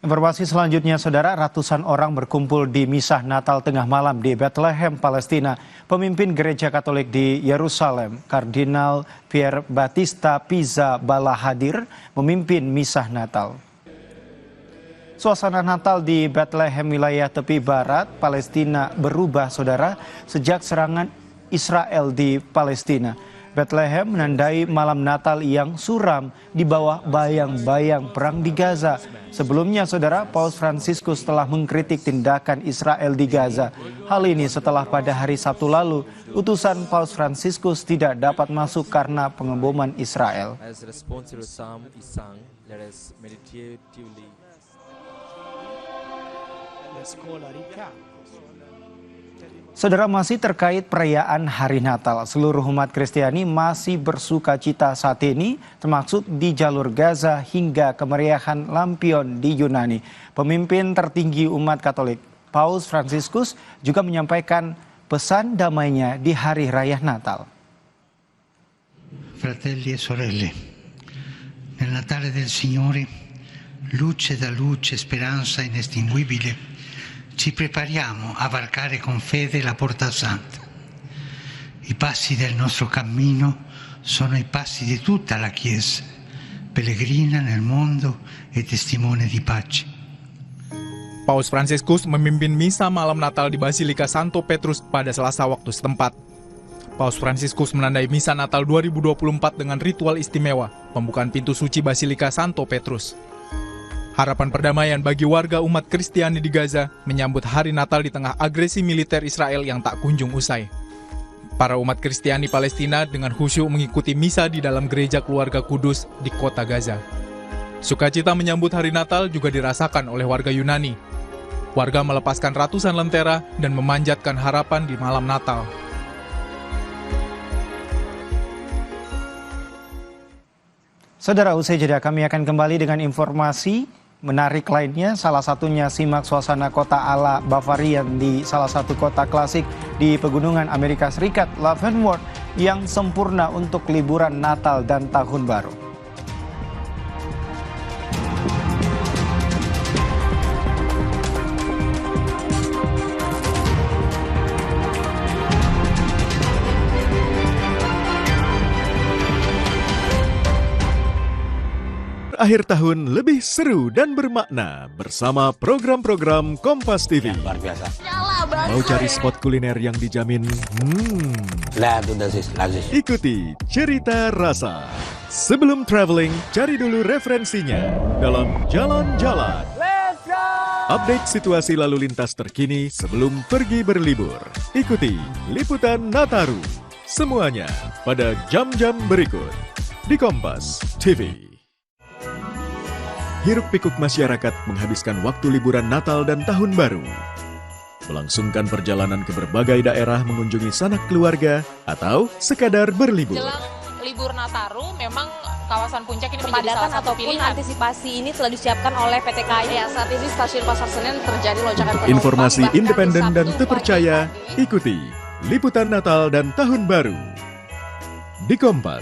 Informasi selanjutnya, saudara, ratusan orang berkumpul di Misah Natal tengah malam di Bethlehem, Palestina. Pemimpin Gereja Katolik di Yerusalem, Kardinal Pier Battista Pizzaballa hadir memimpin Misah Natal. Suasana Natal di Bethlehem, wilayah tepi barat Palestina berubah, saudara, sejak serangan Israel di Palestina. Bethlehem menandai malam Natal yang suram di bawah bayang-bayang perang di Gaza. Sebelumnya, saudara, Paus Fransiskus telah mengkritik tindakan Israel di Gaza. Hal ini setelah pada hari Sabtu lalu, utusan Paus Fransiskus tidak dapat masuk karena pengeboman Israel. Saudara, masih terkait perayaan Hari Natal, seluruh umat Kristiani masih bersuka cita saat ini, termasuk di jalur Gaza hingga kemeriahan lampion di Yunani. Pemimpin tertinggi umat Katolik, Paus Fransiskus, juga menyampaikan pesan damainya di Hari Raya Natal. Fratelli e sorelle, nel Natale del Signore, luce da luce, speranza inestinguibile, ci prepariamo a varcare con fede la porta santa. I passi del nostro cammino sono i passi di tutta la Chiesa, pellegrina nel mondo e testimone di pace. Paus Fransiskus memimpin misa malam Natal di Basilika Santo Petrus pada Selasa waktu setempat. Paus Fransiskus menandai misa Natal 2024 dengan ritual istimewa, pembukaan pintu suci Basilika Santo Petrus. Harapan perdamaian bagi warga umat Kristiani di Gaza menyambut hari Natal di tengah agresi militer Israel yang tak kunjung usai. Para umat Kristiani Palestina dengan khusyuk mengikuti misa di dalam gereja keluarga Kudus di kota Gaza. Sukacita menyambut hari Natal juga dirasakan oleh warga Yunani. Warga melepaskan ratusan lentera dan memanjatkan harapan di malam Natal. Saudara, usai jeda kami akan kembali dengan informasi menarik lainnya, salah satunya simak suasana kota ala Bavarian di salah satu kota klasik di pegunungan Amerika Serikat, Leavenworth, yang sempurna untuk liburan Natal dan Tahun Baru. Akhir tahun lebih seru dan bermakna bersama program-program Kompas TV. Luar biasa. Mau cari spot kuliner yang dijamin? Lihat udah sis. Ikuti Cerita Rasa. Sebelum traveling, cari dulu referensinya dalam Jalan-Jalan. Let's go! Update situasi lalu lintas terkini sebelum pergi berlibur. Ikuti Liputan Nataru. Semuanya pada jam-jam berikut di Kompas TV. Hiruk-pikuk masyarakat menghabiskan waktu liburan Natal dan Tahun Baru. Melangsungkan perjalanan ke berbagai daerah mengunjungi sanak keluarga atau sekadar berlibur. Jelang libur Nataru, memang kawasan Puncak ini menjadi salah Kepadatan satu ataupun pilihan. antisipasi ini telah disiapkan oleh PT KAI. Ya, saat ini stasiun Pasar Senen terjadi lonjakan penumpang. Informasi bahkan independen dan Sabtu terpercaya, pagi tadi. ikuti Liputan Natal dan Tahun Baru di Kompas.